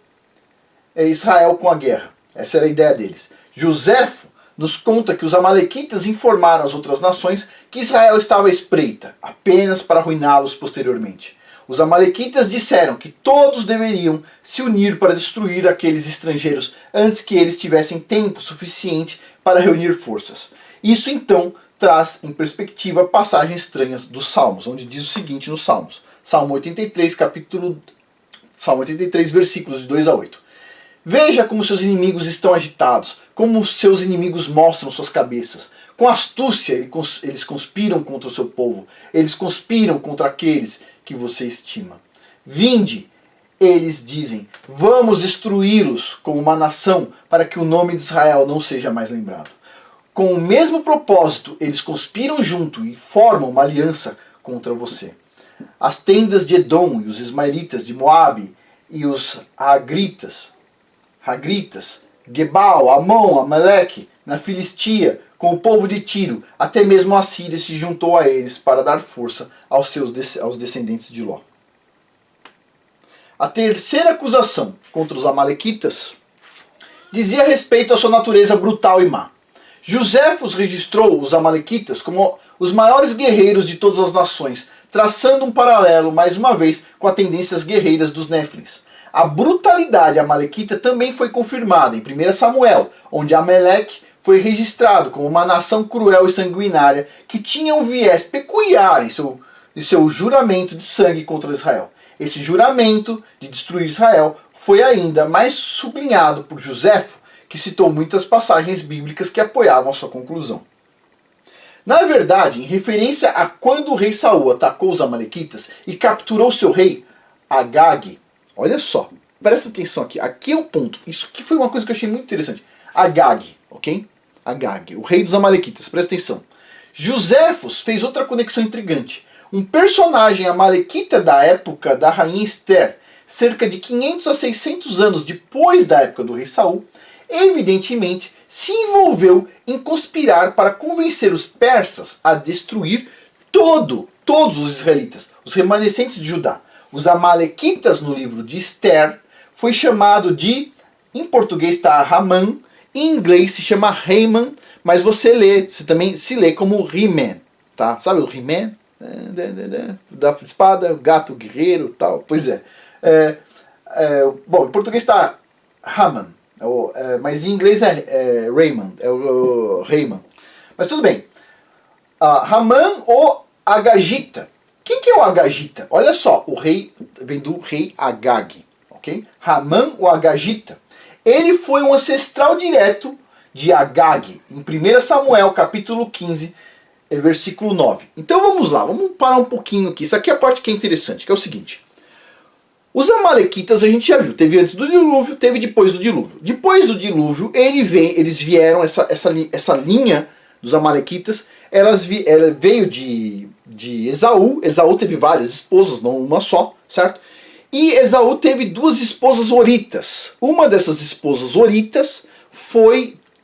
A: Israel com a guerra. Essa era a ideia deles. Joséfo nos conta que os amalequitas informaram as outras nações que Israel estava à espreita, apenas para arruiná-los posteriormente. Os amalequitas disseram que todos deveriam se unir para destruir aqueles estrangeiros antes que eles tivessem tempo suficiente para reunir forças. Isso então traz em perspectiva passagens estranhas dos Salmos, onde diz o seguinte nos Salmos. Salmo 83, versículos de 2 a 8. Veja como seus inimigos estão agitados, como seus inimigos mostram suas cabeças. Com astúcia eles conspiram contra o seu povo, eles conspiram contra aqueles que você estima. Vinde, eles dizem: vamos destruí-los como uma nação para que o nome de Israel não seja mais lembrado. Com o mesmo propósito, eles conspiram junto e formam uma aliança contra você. As tendas de Edom e os ismaelitas de Moabe e os Hagritas, Gebal, Amon, Amaleque, na Filistia, com o povo de Tiro, até mesmo a Síria se juntou a eles para dar força aos descendentes de Ló. A terceira acusação contra os amalequitas dizia respeito à sua natureza brutal e má. Josefos registrou os amalequitas como os maiores guerreiros de todas as nações, traçando um paralelo, mais uma vez, com as tendências guerreiras dos Néfilins. A brutalidade amalequita também foi confirmada em 1 Samuel, onde Amaleque foi registrado como uma nação cruel e sanguinária que tinha um viés peculiar em seu juramento de sangue contra Israel. Esse juramento de destruir Israel foi ainda mais sublinhado por Josefo, que citou muitas passagens bíblicas que apoiavam a sua conclusão. Na verdade, em referência a quando o rei Saul atacou os amalequitas e capturou seu rei, Agag, olha só, presta atenção aqui, aqui é um ponto, isso aqui foi uma coisa que eu achei muito interessante. Agag, ok? Agag, o rei dos amalequitas, presta atenção. Josefos fez outra conexão intrigante. Um personagem amalequita da época da rainha Esther, cerca de 500 a 600 anos depois da época do rei Saul, evidentemente se envolveu em conspirar para convencer os persas a destruir todos os israelitas, os remanescentes de Judá. Os amalequitas no livro de Esther foi chamado de, em português está Haman, em inglês se chama Haman, mas você também se lê como He-Man, tá? Sabe o He-Man? Da espada, o gato guerreiro, tal. Pois é. Bom, em português está Haman, mas em inglês é Raymond, é o Rayman. Mas tudo bem. Haman ou Agagita. Quem que é o Agagita? Olha só, o rei vem do rei Agag, ok? Haman ou Agagita. Ele foi um ancestral direto de Agag, em 1 Samuel, capítulo 15, versículo 9. Então vamos lá, vamos parar um pouquinho aqui. Isso aqui é a parte que é interessante, que é o seguinte. Os amalequitas a gente já viu, teve antes do dilúvio, teve depois do dilúvio. Depois do dilúvio, eles vieram, essa linha dos amalequitas, ela veio de Esaú. Esaú teve várias esposas, não uma só, certo? E Esaú teve duas esposas horitas. Uma dessas esposas horitas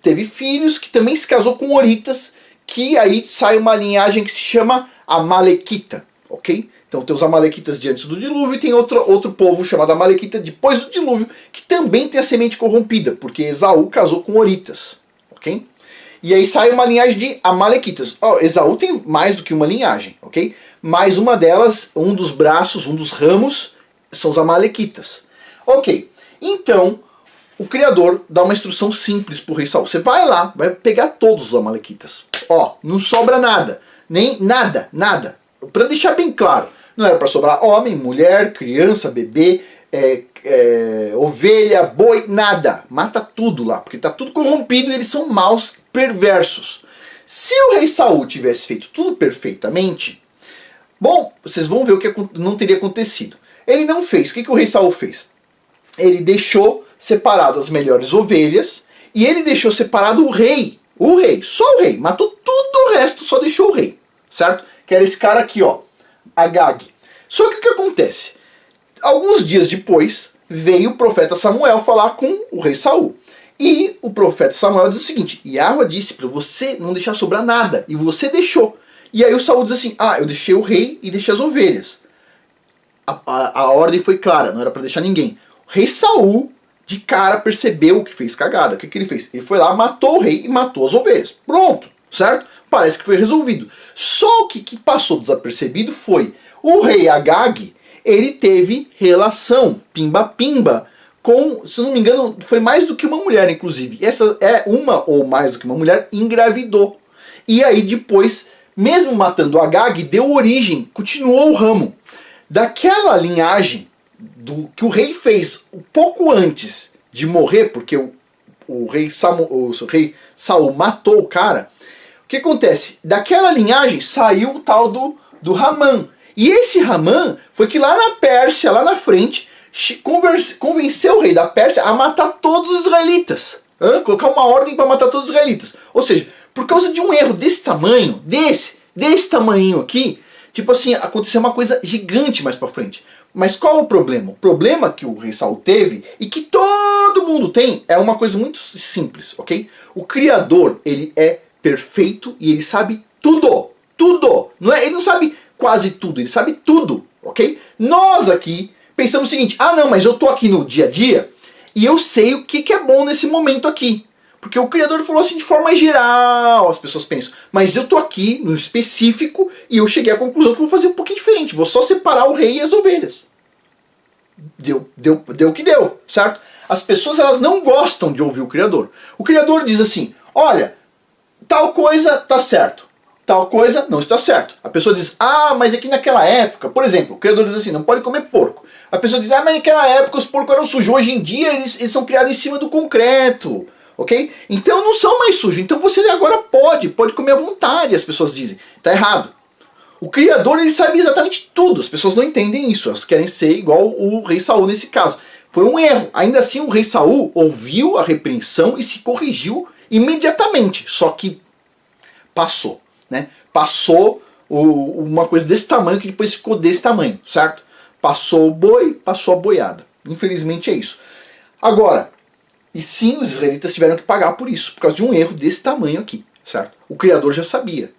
A: teve filhos, que também se casou com horitas, que aí sai uma linhagem que se chama amalequita, ok? Então tem os amalequitas de antes do dilúvio e tem outro povo chamado amalequita depois do dilúvio, que também tem a semente corrompida, porque Esaú casou com horitas, ok? E aí sai uma linhagem de amalequitas. Esaú tem mais do que uma linhagem, ok? Mas uma delas, um dos braços, um dos ramos, são os amalequitas. Ok, então o Criador dá uma instrução simples para o rei Saul. Você vai lá, vai pegar todos os amalequitas. Não sobra nada, nem nada. Para deixar bem claro, não era para sobrar homem, mulher, criança, bebê, ovelha, boi, nada. Mata tudo lá, porque está tudo corrompido e eles são maus, perversos. Se o rei Saul tivesse feito tudo perfeitamente, bom, vocês vão ver o que não teria acontecido. Ele não fez. O que o rei Saul fez? Ele deixou separado as melhores ovelhas e ele deixou separado o rei, só o rei. Matou tudo o resto, só deixou o rei, certo? Que era esse cara aqui, Agag. Só que o que acontece? Alguns dias depois, veio o profeta Samuel falar com o rei Saul. E o profeta Samuel diz o seguinte: Yahweh disse para você não deixar sobrar nada, e você deixou. E aí o Saul diz assim: eu deixei o rei e deixei as ovelhas. A ordem foi clara, não era para deixar ninguém. O rei Saul, de cara, percebeu que fez cagada. O que ele fez? Ele foi lá, matou o rei e matou as ovelhas. Pronto, certo? Parece que foi resolvido. Só que passou desapercebido foi o rei Agag. Ele teve relação pimba-pimba com, se não me engano, foi mais do que uma mulher, inclusive. Essa é uma ou mais do que uma mulher, engravidou. E aí depois, mesmo matando o Agag, deu origem, continuou o ramo daquela linhagem que o rei fez um pouco antes de morrer, porque o rei Saul matou o cara. O que acontece? Daquela linhagem saiu o tal do Haman. E esse Haman foi que lá na Pérsia, lá na frente, convenceu o rei da Pérsia a matar todos os israelitas. Colocar uma ordem para matar todos os israelitas. Ou seja, por causa de um erro desse tamanho, desse tamanho aqui, tipo assim, aconteceu uma coisa gigante mais para frente. Mas qual é o problema? O problema que o rei Saul teve, e que todo mundo tem, é uma coisa muito simples, ok? O Criador, ele é perfeito e ele sabe tudo. Tudo! Ele não sabe quase tudo, ele sabe tudo, ok? Nós aqui pensamos o seguinte, não, mas eu tô aqui no dia a dia e eu sei o que é bom nesse momento aqui. Porque o Criador falou assim de forma geral, as pessoas pensam, mas eu tô aqui no específico e eu cheguei à conclusão que vou fazer um pouquinho diferente, vou só separar o rei e as ovelhas. Deu o que deu, certo? As pessoas, elas não gostam de ouvir o Criador. O Criador diz assim, olha, tal coisa tá certo, tal coisa não está certo. A pessoa diz, mas aqui naquela época, por exemplo, o Criador diz assim, não pode comer porco. A pessoa diz, mas naquela época os porcos eram sujos, hoje em dia eles são criados em cima do concreto. Ok? Então não são mais sujos. Então você agora pode comer à vontade, as pessoas dizem. Está errado. O Criador, ele sabe exatamente tudo. As pessoas não entendem isso. Elas querem ser igual o rei Saul nesse caso. Foi um erro. Ainda assim, o rei Saul ouviu a repreensão e se corrigiu imediatamente. Só que passou. Né? Passou uma coisa desse tamanho que depois ficou desse tamanho. Certo? Passou o boi, passou a boiada. Infelizmente é isso. Agora, e sim, os israelitas tiveram que pagar por isso, por causa de um erro desse tamanho aqui, certo? O Criador já sabia.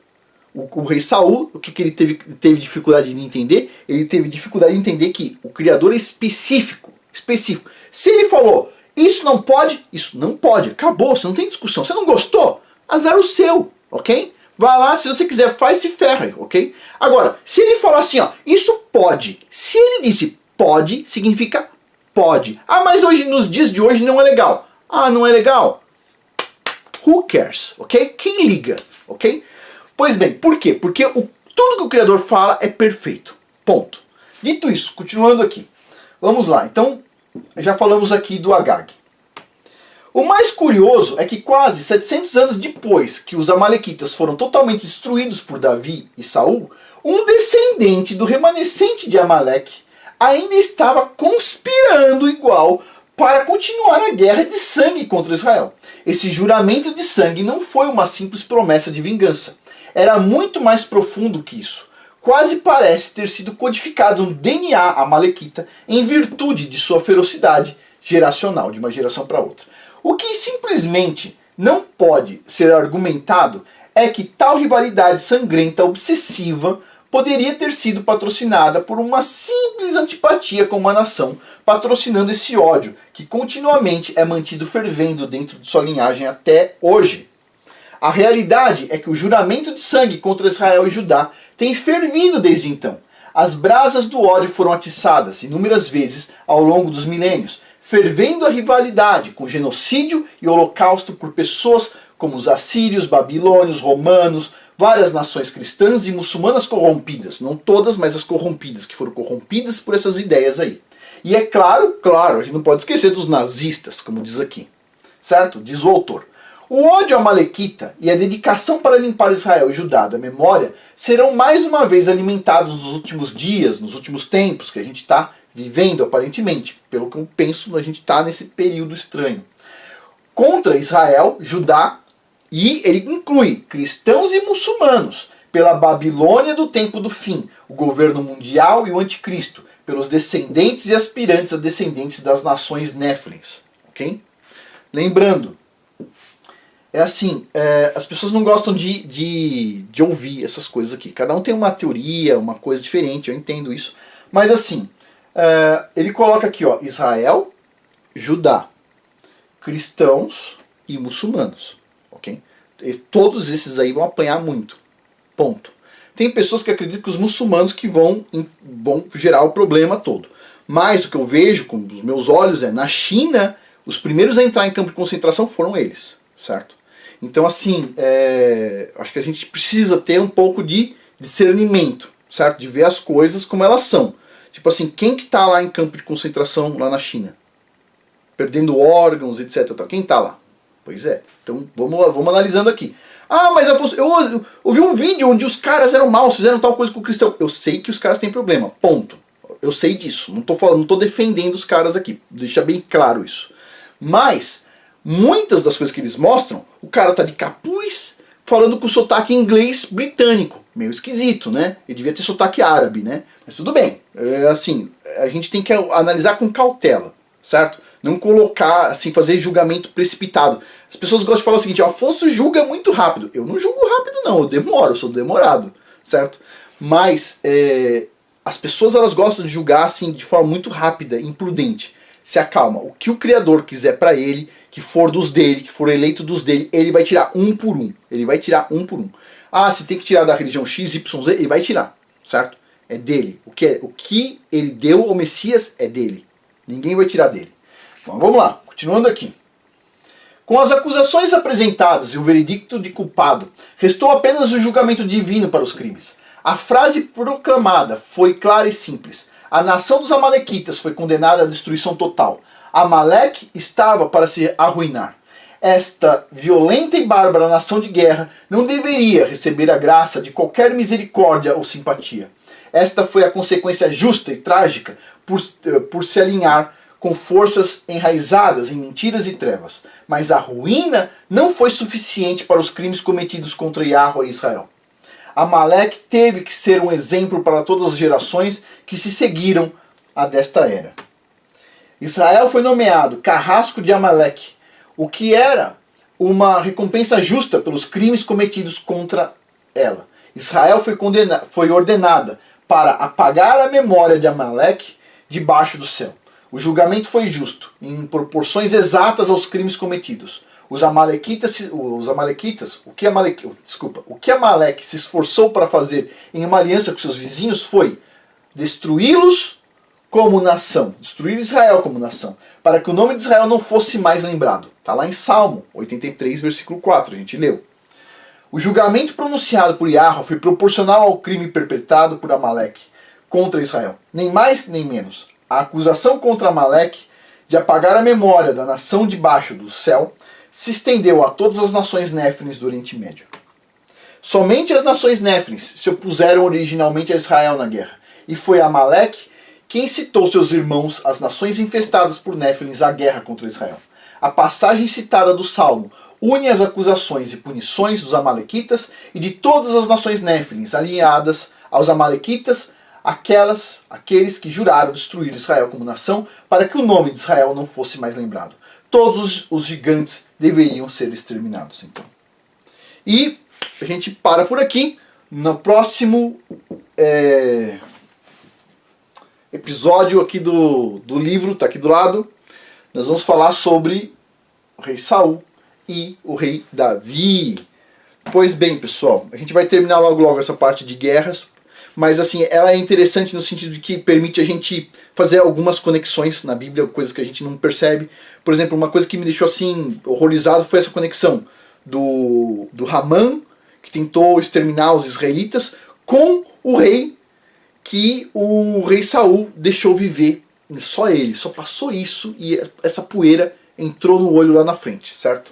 A: O rei Saul, o que ele teve dificuldade de entender? Ele teve dificuldade de entender que o Criador é específico. Se ele falou, isso não pode, acabou, você não tem discussão. Você não gostou? Azar o seu, ok? Vai lá, se você quiser, faz, se ferra, ok? Agora, se ele falar assim, isso pode. Se ele disse pode, significa pode. Mas hoje, nos dias de hoje não é legal. Não é legal? Who cares? Ok? Quem liga? Ok? Pois bem, por quê? Porque tudo que o Criador fala é perfeito. Ponto. Dito isso, continuando aqui. Vamos lá. Então, já falamos aqui do Agag. O mais curioso é que quase 700 anos depois que os amalequitas foram totalmente destruídos por Davi e Saul, um descendente do remanescente de Amaleque ainda estava conspirando igual para continuar a guerra de sangue contra Israel. Esse juramento de sangue não foi uma simples promessa de vingança. Era muito mais profundo que isso. Quase parece ter sido codificado no DNA amalequita em virtude de sua ferocidade geracional, de uma geração para outra. O que simplesmente não pode ser argumentado é que tal rivalidade sangrenta obsessiva poderia ter sido patrocinada por uma simples antipatia com uma nação, patrocinando esse ódio que continuamente é mantido fervendo dentro de sua linhagem até hoje. A realidade é que o juramento de sangue contra Israel e Judá tem fervido desde então. As brasas do ódio foram atiçadas inúmeras vezes ao longo dos milênios, fervendo a rivalidade com genocídio e holocausto por pessoas como os assírios, babilônios, romanos, várias nações cristãs e muçulmanas corrompidas. Não todas, mas as corrompidas, que foram corrompidas por essas ideias aí. E é claro, a gente não pode esquecer dos nazistas, como diz aqui. Certo? Diz o autor. O ódio amalequita e a dedicação para limpar Israel e Judá da memória serão mais uma vez alimentados nos últimos dias, nos últimos tempos que a gente está vivendo aparentemente. Pelo que eu penso, a gente está nesse período estranho. Contra Israel, Judá, e ele inclui cristãos e muçulmanos, pela Babilônia do tempo do fim, o governo mundial e o anticristo, pelos descendentes e aspirantes a descendentes das nações Néfilins. Ok? Lembrando, é assim, as pessoas não gostam de ouvir essas coisas aqui. Cada um tem uma teoria, uma coisa diferente, eu entendo isso. Mas assim, ele coloca aqui, Israel, Judá, cristãos e muçulmanos. Ok? E todos esses aí vão apanhar muito. Ponto. Tem pessoas que acreditam que os muçulmanos que vão gerar o problema todo. Mas o que eu vejo com os meus olhos na China, os primeiros a entrar em campo de concentração foram eles. Certo? Então assim, acho que a gente precisa ter um pouco de discernimento. Certo? De ver as coisas como elas são. Tipo assim, quem que está lá em campo de concentração lá na China? Perdendo órgãos, etc. Quem está lá? Pois é. Então vamos analisando aqui. Mas Afonso, eu ouvi um vídeo onde os caras eram maus, fizeram tal coisa com o cristão. Eu sei que os caras têm problema. Ponto. eu sei disso, não tô falando, não tô defendendo os caras aqui, deixa bem claro isso. Mas muitas das coisas que eles mostram, o cara tá de capuz, falando com sotaque inglês britânico, meio esquisito, né? Ele devia ter sotaque árabe, né? Mas tudo bem, assim, a gente tem que analisar com cautela, certo? Não colocar, assim, fazer julgamento precipitado. As pessoas gostam de falar o seguinte: o Afonso julga muito rápido. Eu não julgo rápido não, eu demoro, eu sou demorado, certo? Mas as pessoas, elas gostam de julgar assim de forma muito rápida, imprudente. Se acalma. O que o Criador quiser para ele, que for dos dele, que for eleito dos dele, ele vai tirar um por um. Ele vai tirar um por um. Ah, se tem que tirar da religião X, Y, Z, ele vai tirar, certo? É dele. O que ele deu ao Messias é dele. Ninguém vai tirar dele. Bom, vamos lá, continuando aqui. Com as acusações apresentadas e o veredicto de culpado, restou apenas o julgamento divino para os crimes. A frase proclamada foi clara e simples. A nação dos amalequitas foi condenada à destruição total. Amaleque estava para se arruinar. Esta violenta e bárbara nação de guerra não deveria receber a graça de qualquer misericórdia ou simpatia. Esta foi a consequência justa e trágica por se alinhar com forças enraizadas em mentiras e trevas. Mas a ruína não foi suficiente para os crimes cometidos contra Yahweh e Israel. Amaleque teve que ser um exemplo para todas as gerações que se seguiram a desta era. Israel foi nomeado carrasco de Amaleque, o que era uma recompensa justa pelos crimes cometidos contra ela. Israel foi ordenada para apagar a memória de Amaleque debaixo do céu. O julgamento foi justo, em proporções exatas aos crimes cometidos. O que Amaleque se esforçou para fazer em uma aliança com seus vizinhos foi destruí-los como nação, destruir Israel como nação, para que o nome de Israel não fosse mais lembrado. Está lá em Salmo 83, versículo 4, a gente leu. O julgamento pronunciado por Yahweh foi proporcional ao crime perpetrado por Amaleque contra Israel, nem mais nem menos. A acusação contra Amaleque de apagar a memória da nação debaixo do céu se estendeu a todas as nações néfilins do Oriente Médio. Somente as nações néfilins se opuseram originalmente a Israel na guerra, e foi Amaleque quem incitou seus irmãos, as nações infestadas por néfilins, à guerra contra Israel. A passagem citada do Salmo une as acusações e punições dos amalequitas e de todas as nações néfilins alinhadas aos amalequitas, aqueles que juraram destruir Israel como nação, para que o nome de Israel não fosse mais lembrado. Todos os gigantes deveriam ser exterminados, então. E a gente para por aqui. No próximo episódio aqui do livro, está aqui do lado, nós vamos falar sobre o rei Saul e o rei Davi. Pois bem, pessoal, a gente vai terminar logo essa parte de guerras. Mas assim, ela é interessante no sentido de que permite a gente fazer algumas conexões na Bíblia, coisas que a gente não percebe. Por exemplo, uma coisa que me deixou assim horrorizado foi essa conexão do Ramã, que tentou exterminar os israelitas, com o rei que o rei Saul deixou viver. Só ele, só passou isso e essa poeira entrou no olho lá na frente, certo?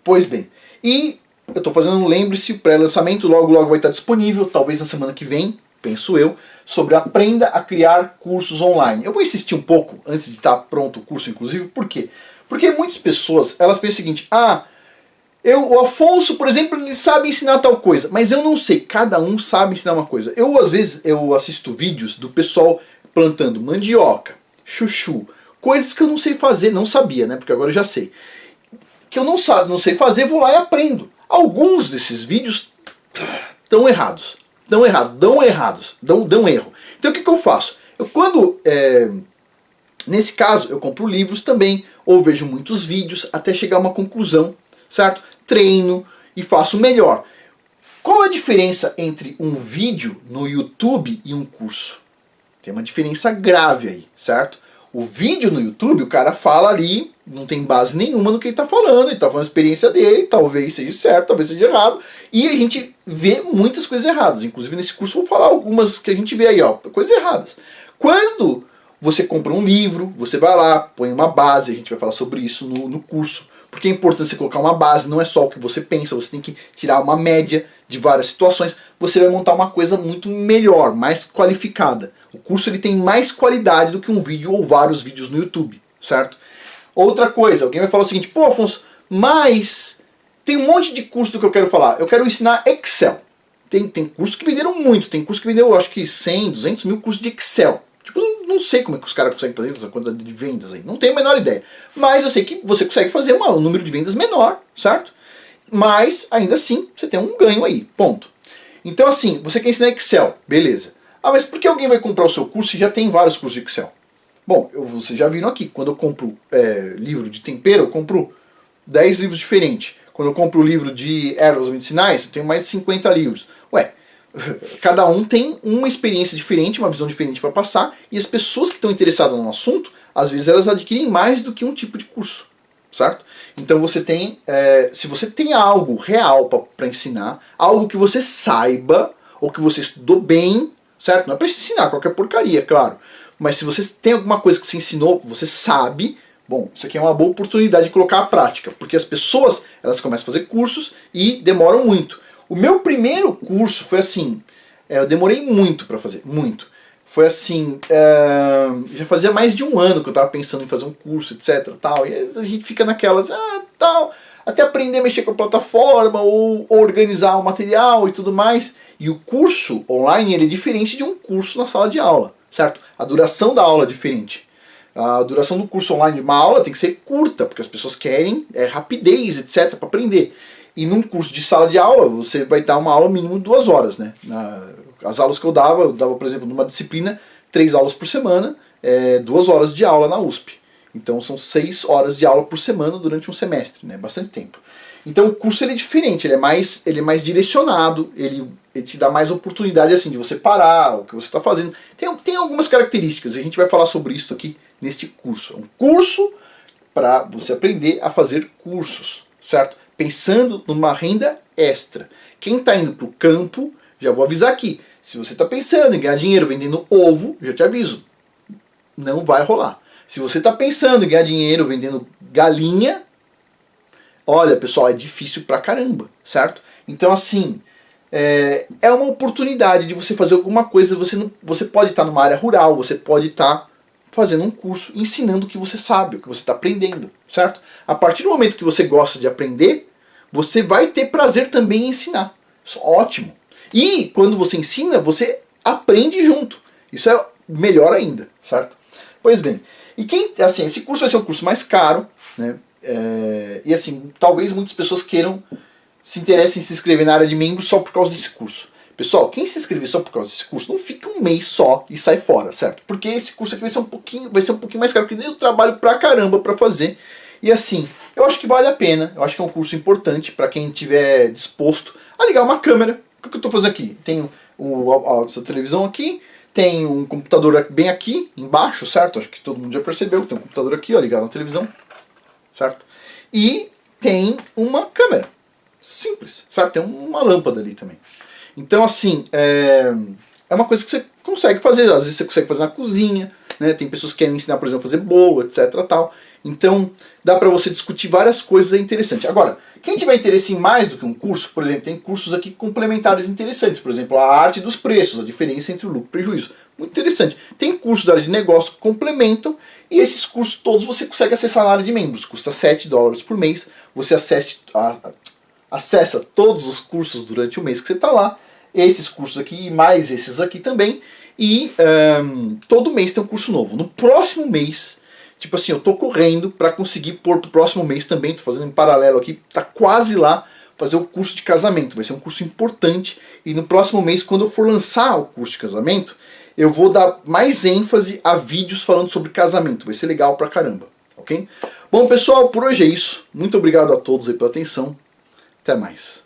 A: Pois bem, e eu estou fazendo um lembre-se, pré-lançamento, logo vai estar disponível, talvez na semana que vem, penso eu, sobre aprenda a criar cursos online. Eu vou insistir um pouco antes de estar pronto o curso, inclusive, por quê? Porque muitas pessoas, elas pensam o seguinte: o Afonso, por exemplo, ele sabe ensinar tal coisa, mas eu não sei, cada um sabe ensinar uma coisa. Às vezes, eu assisto vídeos do pessoal plantando mandioca, chuchu, coisas que eu não sei fazer, não sabia, né, porque agora eu já sei. Que eu não sei fazer, vou lá e aprendo. Alguns desses vídeos dão erro. Então o que eu faço? Nesse caso, eu compro livros também, ou vejo muitos vídeos até chegar a uma conclusão, certo? Treino e faço melhor. Qual a diferença entre um vídeo no YouTube e um curso? Tem uma diferença grave aí, certo? O vídeo no YouTube, o cara fala ali, não tem base nenhuma no que ele está falando, ele está falando a experiência dele, talvez seja certo, talvez seja errado, e a gente vê muitas coisas erradas. Inclusive nesse curso eu vou falar algumas que a gente vê aí, coisas erradas. Quando você compra um livro, você vai lá, põe uma base, a gente vai falar sobre isso no curso. porque é importante você colocar uma base, não é só o que você pensa, você tem que tirar uma média de várias situações, você vai montar uma coisa muito melhor, mais qualificada. O curso ele tem mais qualidade do que um vídeo ou vários vídeos no YouTube, certo? Outra coisa, alguém vai falar o seguinte, pô Afonso, mas tem um monte de curso do que eu quero falar, eu quero ensinar Excel. Tem cursos que venderam muito, tem curso que vendeu acho que 100, 200 mil cursos de Excel. Tipo, não sei como é que os caras conseguem fazer essa quantidade de vendas aí. Não tenho a menor ideia. Mas eu sei que você consegue fazer um número de vendas menor, certo? Mas, ainda assim, você tem um ganho aí. Ponto. Então, assim, você quer ensinar Excel. Beleza. Ah, mas por que alguém vai comprar o seu curso se já tem vários cursos de Excel? Bom, vocês já viram aqui. Quando eu compro livro de tempero, eu compro 10 livros diferentes. Quando eu compro o livro de ervas medicinais, eu tenho mais de 50 livros. Ué, cada um tem uma experiência diferente, uma visão diferente para passar, e as pessoas que estão interessadas no assunto, às vezes elas adquirem mais do que um tipo de curso, certo? Então você tem, se você tem algo real para ensinar, algo que você saiba, ou que você estudou bem, certo? Não é para ensinar qualquer porcaria, claro, mas se você tem alguma coisa que você ensinou, você sabe, bom, isso aqui é uma boa oportunidade de colocar à prática, porque as pessoas, elas começam a fazer cursos e demoram muito. O meu primeiro curso foi assim, eu demorei muito para fazer, muito. Foi assim, já fazia mais de um ano que eu estava pensando em fazer um curso, etc, tal, e a gente fica naquelas, tal, até aprender a mexer com a plataforma, ou organizar o material e tudo mais. E o curso online, ele é diferente de um curso na sala de aula, certo? A duração da aula é diferente. A duração do curso online de uma aula tem que ser curta, porque as pessoas querem rapidez, etc, para aprender. E num curso de sala de aula, você vai dar uma aula mínimo de 2 horas, né? As aulas que eu dava, por exemplo, numa disciplina, 3 aulas por semana, 2 horas de aula na USP. Então são 6 horas de aula por semana durante um semestre, né? Bastante tempo. Então o curso ele é diferente, ele é mais direcionado, ele te dá mais oportunidade assim, de você parar o que você está fazendo. Tem algumas características, a gente vai falar sobre isso aqui neste curso. É um curso para você aprender a fazer cursos, certo? Pensando numa renda extra. Quem está indo para o campo, já vou avisar aqui, se você está pensando em ganhar dinheiro vendendo ovo, já te aviso, não vai rolar. Se você está pensando em ganhar dinheiro vendendo galinha, olha pessoal, é difícil pra caramba, certo? Então assim, é uma oportunidade de você fazer alguma coisa, você pode estar numa área rural, você pode estar fazendo um curso, ensinando o que você sabe, o que você está aprendendo, certo? A partir do momento que você gosta de aprender, você vai ter prazer também em ensinar. Isso é ótimo. E quando você ensina, você aprende junto. Isso é melhor ainda, certo? Pois bem, e assim, esse curso vai ser um curso mais caro, né? E assim, talvez muitas pessoas se interessem em se inscrever na área de membros só por causa desse curso. Pessoal, quem se inscrever só por causa desse curso, não fica um mês só e sai fora, certo? Porque esse curso aqui vai ser um pouquinho mais caro, porque eu trabalho pra caramba pra fazer. E assim, eu acho que vale a pena, eu acho que é um curso importante para quem estiver disposto a ligar uma câmera. O que eu estou fazendo aqui? Tem a televisão aqui, tem um computador bem aqui, embaixo, certo? Acho que todo mundo já percebeu, tem um computador aqui, ó, ligado na televisão, certo? E tem uma câmera, simples, certo? Tem uma lâmpada ali também. Então assim, é uma coisa que você consegue fazer, às vezes você consegue fazer na cozinha, né? Tem pessoas que querem ensinar, por exemplo, a fazer bolo, etc, tal. Então, dá para você discutir várias coisas, é interessante. Agora, quem tiver interesse em mais do que um curso, por exemplo, tem cursos aqui complementares interessantes. Por exemplo, a arte dos preços, a diferença entre o lucro e o prejuízo. Muito interessante. Tem cursos da área de negócio que complementam, e esses cursos todos você consegue acessar na área de membros. Custa $7 por mês. Você acessa todos os cursos durante o mês que você está lá. Esses cursos aqui e mais esses aqui também. E todo mês tem um curso novo. No próximo mês, tipo assim, eu tô correndo para conseguir pôr pro próximo mês também, tô fazendo em paralelo aqui, tá quase lá, fazer o curso de casamento. Vai ser um curso importante, e no próximo mês, quando eu for lançar o curso de casamento, eu vou dar mais ênfase a vídeos falando sobre casamento. Vai ser legal pra caramba, ok? Bom, pessoal, por hoje é isso. Muito obrigado a todos aí pela atenção. Até mais.